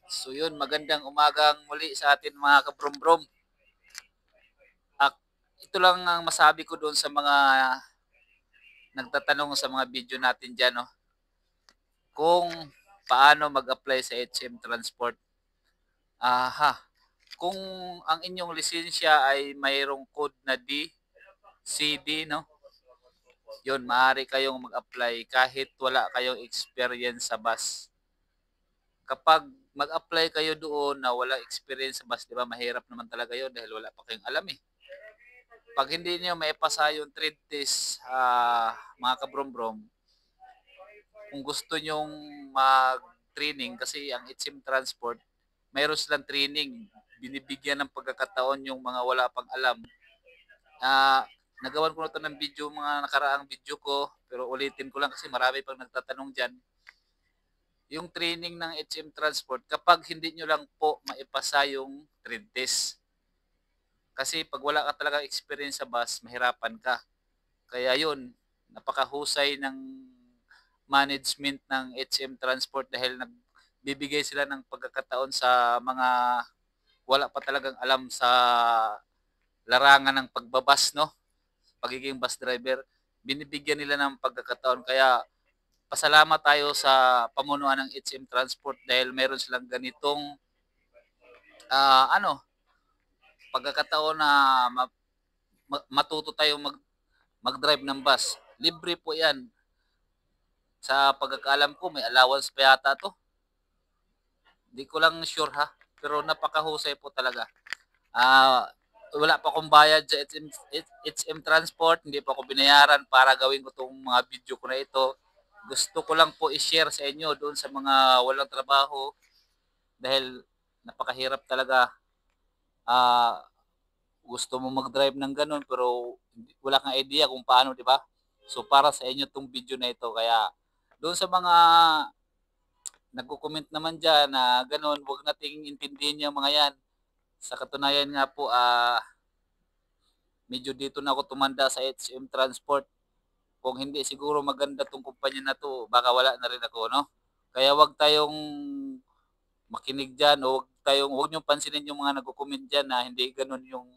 So yun, magandang umagang muli sa atin mga kabrombrom. Ak ito lang ang masabi ko doon sa mga nagtatanong sa mga video natin diyan 'no, kung paano mag-apply sa HM Transport. Aha, kung ang inyong lisensya ay mayroong code na DCD 'no, yun maaari kayong mag-apply kahit wala kayong experience sa bus. Kapag mag-apply kayo doon na walang experience sa bus, 'di ba mahirap naman talaga yun dahil wala pa kayong alam, eh. 'Pag hindi niyo maipasa yung trade test, mga kabrombrom, kung gusto niyong mag-training kasi ang HM Transport, mayroon silang training, binibigyan ng pagkakataon yung mga wala pang alam. Nagawan ko na 'to ng video, mga nakaraang video ko, pero ulitin ko lang kasi marami pang nagtatanong diyan. Yung training ng HM Transport, kapag hindi niyo lang po maipasa yung trade test. Kasi 'pag wala ka talagang experience sa bus, mahirapan ka. Kaya yun, napakahusay ng management ng HM Transport dahil nagbibigay sila ng pagkakataon sa mga wala pa talagang alam sa larangan ng pagbabas, no? Pagiging bus driver, binibigyan nila ng pagkakataon. Kaya pasalamat tayo sa pamunuan ng HM Transport dahil meron silang ganitong ano, pagkakataon na matuto tayo mag-drive ng bus. Libre po 'yan. Sa pagkakaalam ko may allowance pa yata 'to. Hindi ko lang sure ha, pero napakahusay po talaga. Wala pa akong bayad sa HM Transport, hindi pa ako binayaran para gawin ko 'tong mga video ko na ito. Gusto ko lang po i-share sa inyo doon sa mga walang trabaho dahil napakahirap talaga. Ah, Gusto mo mag-drive ng gano'n pero wala kang idea kung paano, 'di ba? So para sa inyo 'tong video na ito kaya doon sa mga nagko-comment naman diyan na gano'n, 'wag nating intindihin yang mga 'yan. Sa katunayan nga po, medyo dito na ako tumanda sa HM Transport. Kung hindi siguro maganda 'tong kumpanya na 'to, baka wala na rin ako 'no. Kaya 'wag tayong makinig diyan o 'wag niyong pansinin yung mga nagko-comment diyan na hindi gano'n yung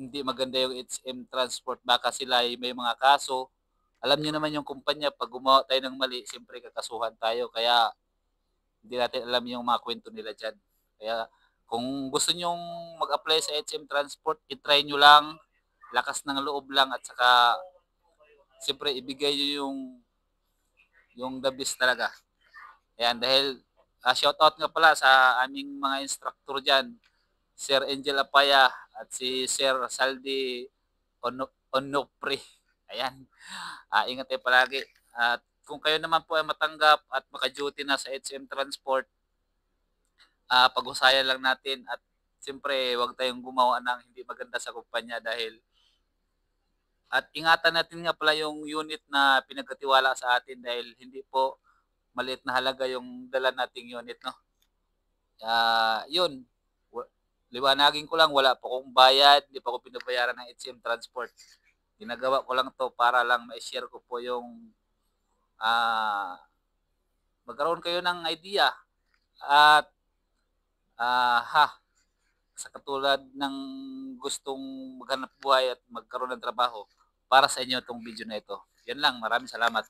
hindi maganda yung HM Transport. Baka sila ay may mga kaso. Alam niyo naman yung kumpanya 'pag gumawa tayo ng mali siyempre kakasuhan tayo. Kaya hindi natin alam yung mga kwento nila diyan. Kaya kung gusto niyong mag-apply sa HM Transport, i-try niyo lang, lakas ng loob lang at saka siyempre ibigay niyo yung the best talaga. Ayan, dahil shoutout nga pala sa aming mga instructor diyan, Sir Angel Apaya at si Sir Saldi Onopre. Ayan. Ingat tayo palagi. At kung kayo naman po ay matanggap at maka-duty na sa HM Transport, pag-usayan lang natin at siyempre wag tayong gumawa ng hindi maganda sa kumpanya dahil at ingatan natin nga pala yung unit na pinagkatiwala sa atin dahil hindi po maliit na halaga yung dala nating unit, no? Yun, liwanagin ko lang, wala pa akong bayad, hindi pa ako pinabayaran ng HM Transport. Ginagawa ko lang to para lang ma-share ko po yung magkaroon kayo ng idea at ha, sa katulad ng gustong maghanap buhay at magkaroon ng trabaho, para sa inyo itong video na ito. Yan lang, maraming salamat.